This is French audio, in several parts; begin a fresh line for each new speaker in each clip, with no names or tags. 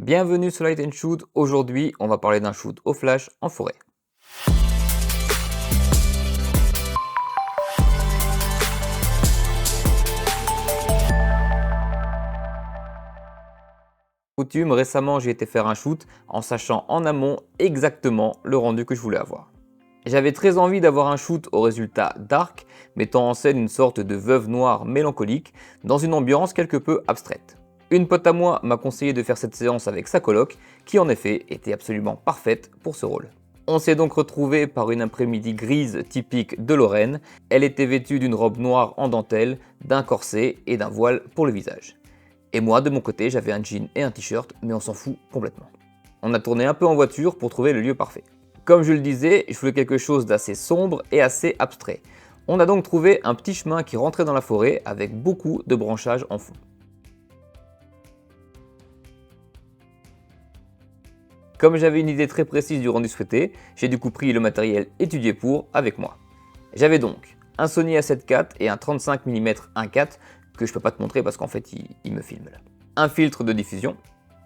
Bienvenue sur Light and Shoot. Aujourd'hui, on va parler d'un shoot au flash en forêt. Coutume, récemment j'ai été faire un shoot en sachant en amont exactement le rendu que je voulais avoir. J'avais très envie d'avoir un shoot au résultat dark, mettant en scène une sorte de veuve noire mélancolique dans une ambiance quelque peu abstraite. Une pote à moi m'a conseillé de faire cette séance avec sa coloc, qui en effet était absolument parfaite pour ce rôle. On s'est donc retrouvé par une après-midi grise typique de Lorraine. Elle était vêtue d'une robe noire en dentelle, d'un corset et d'un voile pour le visage. Et moi, de mon côté, j'avais un jean et un t-shirt, mais on s'en fout complètement. On a tourné un peu en voiture pour trouver le lieu parfait. Comme je le disais, je voulais quelque chose d'assez sombre et assez abstrait. On a donc trouvé un petit chemin qui rentrait dans la forêt avec beaucoup de branchages en fond. Comme j'avais une idée très précise du rendu souhaité, j'ai du coup pris le matériel étudié pour avec moi. J'avais donc un Sony A7 IV et un 35 mm 1.4 que je peux pas te montrer parce qu'en fait il me filme là. Un filtre de diffusion,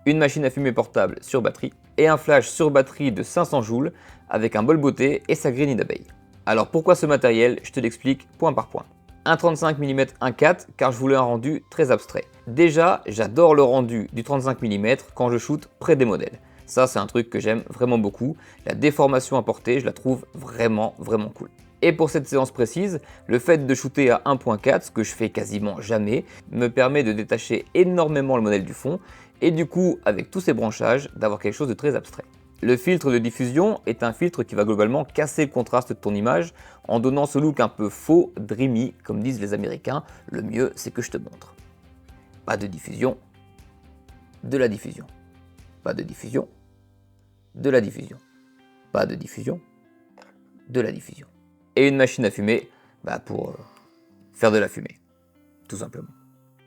une machine à fumer portable sur batterie et un flash sur batterie de 500 joules avec un bol beauté et sa grille d'abeille. Alors pourquoi ce matériel? Je te l'explique point par point. Un 35 mm 1.4 car je voulais un rendu très abstrait. Déjà, j'adore le rendu du 35 mm quand je shoote près des modèles. Ça, c'est un truc que j'aime vraiment beaucoup. La déformation apportée, je la trouve vraiment cool. Et pour cette séance précise, le fait de shooter à 1.4, ce que je fais quasiment jamais, me permet de détacher énormément le modèle du fond et du coup, avec tous ces branchages, d'avoir quelque chose de très abstrait. Le filtre de diffusion est un filtre qui va globalement casser le contraste de ton image en donnant ce look un peu faux, dreamy, comme disent les Américains. Le mieux, c'est que je te montre. Pas de diffusion, de la diffusion. Pas de diffusion, de la diffusion. Pas de diffusion, de la diffusion. Et une machine à fumer pour faire de la fumée, tout simplement.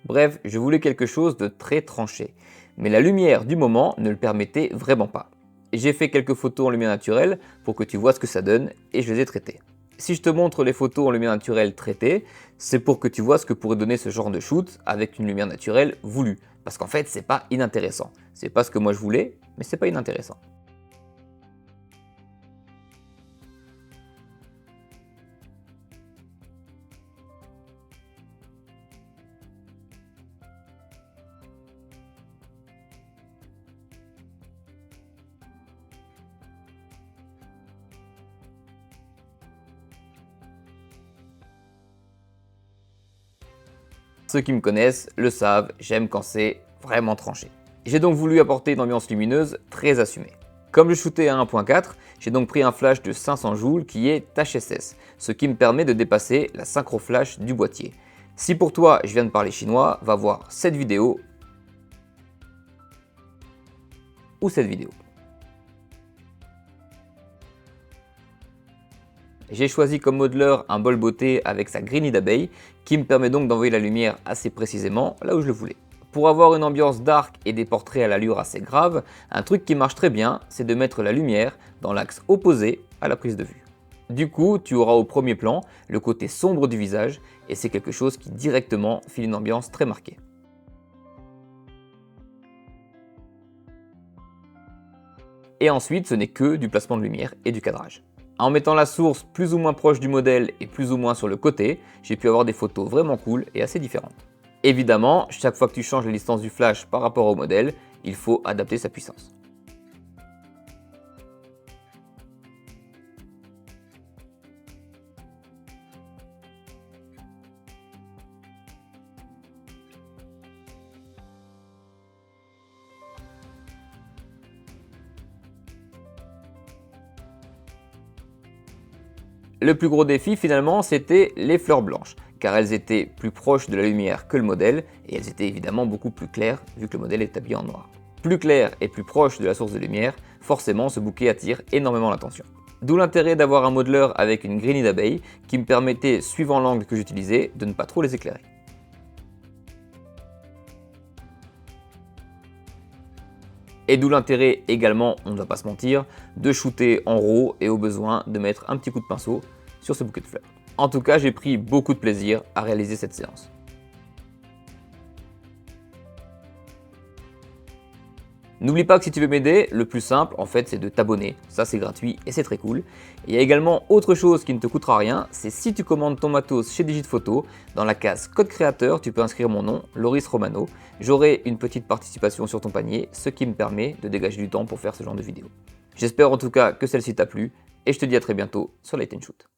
Bref, je voulais quelque chose de très tranché, mais la lumière du moment ne le permettait vraiment pas. J'ai fait quelques photos en lumière naturelle pour que tu vois ce que ça donne et je les ai traitées. Si je te montre les photos en lumière naturelle traitées, c'est pour que tu vois ce que pourrait donner ce genre de shoot avec une lumière naturelle voulue. Parce qu'en fait, c'est pas inintéressant. C'est pas ce que moi je voulais, mais c'est pas inintéressant. Ceux qui me connaissent le savent, j'aime quand c'est vraiment tranché. J'ai donc voulu apporter une ambiance lumineuse très assumée. Comme je shootais à 1.4, j'ai donc pris un flash de 500 joules qui est HSS, ce qui me permet de dépasser la synchro flash du boîtier. Si pour toi je viens de parler chinois, va voir cette vidéo ou cette vidéo. J'ai choisi comme modeler un bol beauté avec sa grille d'abeille qui me permet donc d'envoyer la lumière assez précisément là où je le voulais. Pour avoir une ambiance dark et des portraits à l'allure assez grave, un truc qui marche très bien, c'est de mettre la lumière dans l'axe opposé à la prise de vue. Du coup, tu auras au premier plan le côté sombre du visage et c'est quelque chose qui directement file une ambiance très marquée. Et ensuite, ce n'est que du placement de lumière et du cadrage. En mettant la source plus ou moins proche du modèle et plus ou moins sur le côté, j'ai pu avoir des photos vraiment cool et assez différentes. Évidemment, chaque fois que tu changes la distance du flash par rapport au modèle, il faut adapter sa puissance. Le plus gros défi finalement, c'était les fleurs blanches, car elles étaient plus proches de la lumière que le modèle, et elles étaient évidemment beaucoup plus claires, vu que le modèle est habillé en noir. Plus clair et plus proche de la source de lumière, forcément ce bouquet attire énormément l'attention. D'où l'intérêt d'avoir un modeler avec une grille d'abeille qui me permettait, suivant l'angle que j'utilisais, de ne pas trop les éclairer. Et d'où l'intérêt également, on ne va pas se mentir, de shooter en RAW et au besoin de mettre un petit coup de pinceau sur ce bouquet de fleurs. En tout cas, j'ai pris beaucoup de plaisir à réaliser cette séance. N'oublie pas que si tu veux m'aider, le plus simple en fait c'est de t'abonner, ça c'est gratuit et c'est très cool. Il y a également autre chose qui ne te coûtera rien, c'est si tu commandes ton matos chez Digitphoto, dans la case code créateur, tu peux inscrire mon nom, Loris Romano. J'aurai une petite participation sur ton panier, ce qui me permet de dégager du temps pour faire ce genre de vidéo. J'espère en tout cas que celle-ci t'a plu, et je te dis à très bientôt sur Light & Shoot.